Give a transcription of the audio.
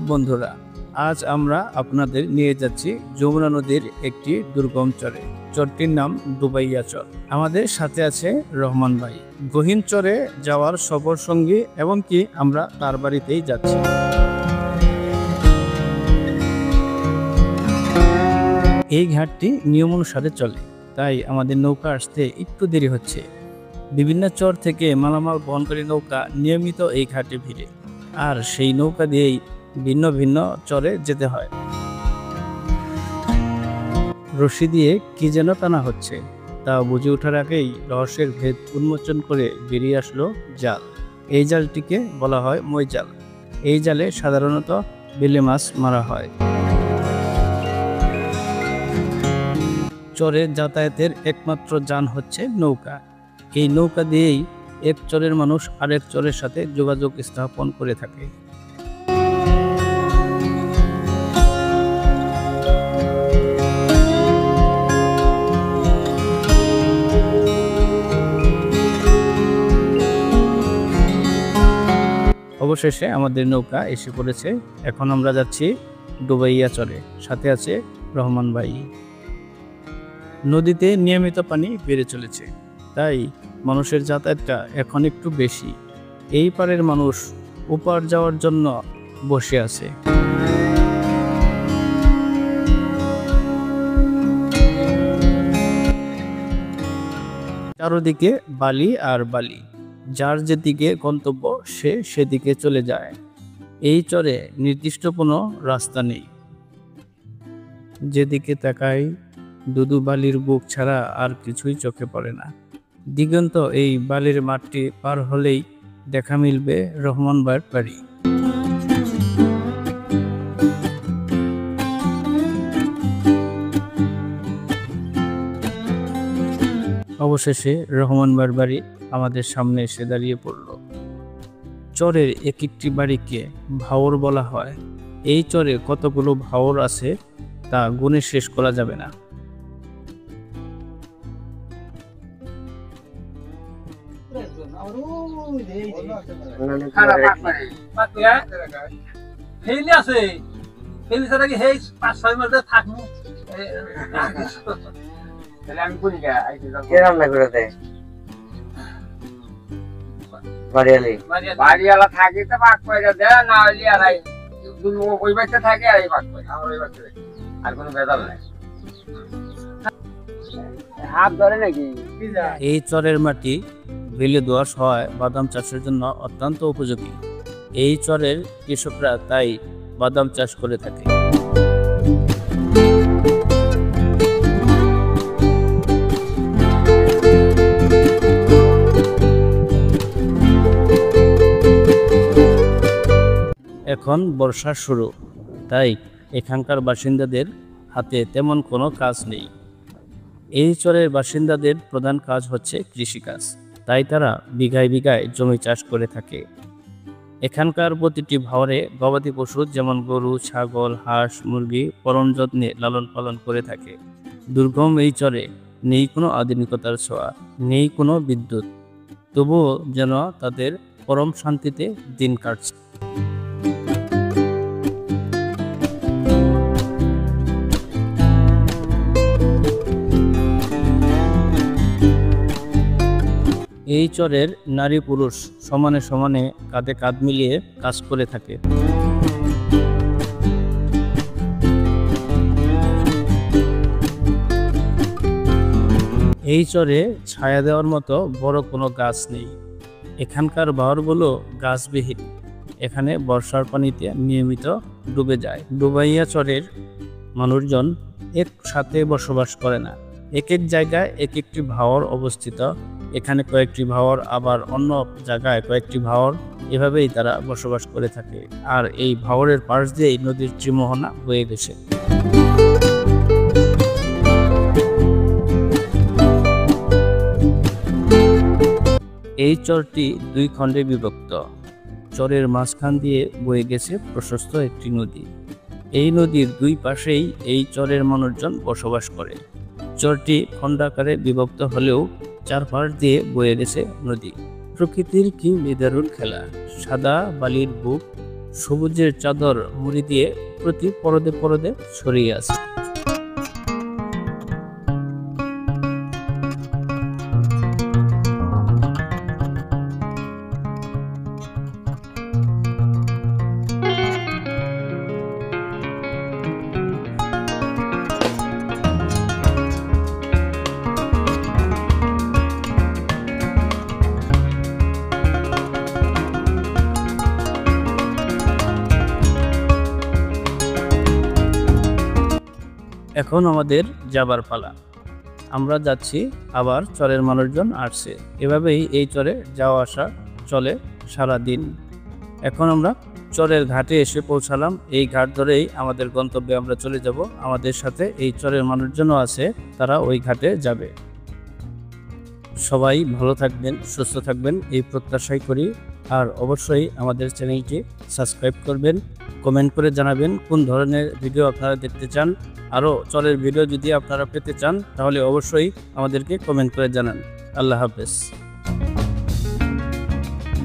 বন্ধুরা, আজ আমরা আপনাদের নিয়ে যাচ্ছি যমুনা নদীর একটি দুর্গম চরে। চরটির নাম ডুবাইয়া চর। আমাদের সাথে আছে রহমান ভাই। গহীন চরে যাওয়ার সফর সঙ্গী এবং কি আমরা তার বাড়িতেই যাচ্ছি। এই ঘাটটি নিয়ম অনুসারে চলে, তাই আমাদের নৌকা আসতে একটু দেরি হচ্ছে। বিভিন্ন চর থেকে মালামাল বহনকারী নৌকা নিয়মিত এই ঘাটে ভিড়ে, আর সেই নৌকা দিয়েই ভিন্ন ভিন্ন চরে যেতে হয়। রশি দিয়ে কি যেন টানা হচ্ছে, তা বুঝে ওঠার আগেই রহস্যের ভেদ উন্মোচন করে বেরিয়ে আসলো জাল। এই জালটিকে বলা হয় মই জাল। এই জালে সাধারণত বেলে মাছ মারা হয়। চরে যাতায়াতের একমাত্র যান হচ্ছে নৌকা। এই নৌকা দিয়েই এক চরের মানুষ আরেক চরের সাথে যোগাযোগ স্থাপন করে থাকে। অবশেষে আমাদের নৌকা এসে পড়েছে। এখন আমরা যাচ্ছি ডুবাইয়া চরে। সাথে আছে রহমান ভাই। নদীতে নিয়মিত পানি বেড়ে চলেছে, তাই মানুষের যাতায়াতটা এখন একটু বেশি। এই পারের মানুষ ওপার যাওয়ার জন্য বসে আছে। চারদিকে বালি আর বালি, যার যেদিকে গন্তব্য সে সেদিকে চলে যায়। এই চরে নির্দিষ্ট কোনো রাস্তা নেই। যেদিকে তাকাই দুদু বালির বুক ছাড়া আর কিছুই চোখে পড়ে না। দিগন্ত এই বালির মাঠটি পার হলেই দেখা মিলবে রহমান ভাইয়ের বাড়ি। অবশেষে রহমান ভাইয়ের বাড়ি আমাদের সামনে এসে দাঁড়িয়ে পড়ল। চরের এক একটি বাড়িকে ভাওর বলা হয়। এই চরে কতগুলো ভাওর আছে তা গুণে শেষ করা যাবে না। বাড়িওয়ালা থাকি তো ভাগ করে দেয়, না হলে আর ওই বাচ্চা থাকে আর এই ভাগ করে আমার ওই বাচ্চা, আর কোনো ভেজাল নাই। হাত ধরে নাকি? এই চরের মাটি বেলে দোআঁশ হয় বাদাম চাষের জন্য অত্যন্ত উপযোগী। এই চরের কৃষকরা তাই বাদাম চাষ করে থাকে। এখন বর্ষা শুরু, তাই এখানকার বাসিন্দাদের হাতে তেমন কোনো কাজ নেই। এই চরের বাসিন্দাদের প্রধান কাজ হচ্ছে কৃষিকাজ, তাই তারা বিঘায় বিঘায় জমি চাষ করে থাকে। এখানকার প্রতিটি ভাওরে গবাদি পশু যেমন গরু, ছাগল, হাঁস, মুরগি পরম যত্নে লালন পালন করে থাকে। দুর্গম এই চরে নেই কোনো আধুনিকতার ছোঁয়া, নেই কোনো বিদ্যুৎ, তবুও যেন তাদের পরম শান্তিতে দিন কাটছে। এই চরের নারী পুরুষ সমানে সমানে কাঁধে কাঁধ মিলিয়ে কাজ করে থাকে। এই চরে ছায়া দেওয়ার মতো বড় কোনো গাছ নেই। এখানকার বাহরগুলো গাছবিহীন। এখানে বর্ষার পানিতে নিয়মিত ডুবে যায়। ডুবাইয়া চরের মানুষজন একসাথে বসবাস করে না। এক এক জায়গায় এক একটি ভাওর অবস্থিত। এখানে কয়েকটি ভাওর, আবার অন্য জায়গায় কয়েকটি ভাওর, এভাবেই তারা বসবাস করে থাকে। আর এই ভাওরের পাশ দিয়েই নদীর ত্রিমোহনা বয়ে গেছে। এই চরটি দুই খণ্ডে বিভক্ত। চরের মাঝখান দিয়ে বয়ে গেছে প্রশস্ত একটি নদী। এই নদীর দুই পাশেই এই চরের মানুষজন বসবাস করে। চরটি খণ্ডাকারে বিভক্ত হলেও চারপাশ দিয়ে বয়ে গেছে নদী। প্রকৃতির কি নিদারুণ খেলা। সাদা বালির বুক, সবুজের চাদর মুড়ি দিয়ে প্রতি পরদে পরদে ছড়িয়ে আছে। এখন আমাদের যাবার পালা। আমরা যাচ্ছি, আবার চরের মানুষজন আসছে। এভাবেই এই চরে যাওয়া আসা চলে সারা দিন। এখন আমরা চরের ঘাটে এসে পৌঁছালাম। এই ঘাট ধরেই আমাদের গন্তব্যে আমরা চলে যাব। আমাদের সাথে এই চরের মানুষজনও আছে, তারা ওই ঘাটে যাবে। সবাই ভালো থাকবেন, সুস্থ থাকবেন এই প্রত্যাশাই করি। আর অবশ্যই আমাদের চ্যানেলটি সাবস্ক্রাইব করবেন, কমেন্ট করে জানাবেন কোন ধরনের ভিডিও আপনারা দেখতে চান। আরও চরের ভিডিও যদি আপনারা পেতে চান তাহলে অবশ্যই আমাদেরকে কমেন্ট করে জানান। আল্লাহ হাফেজ।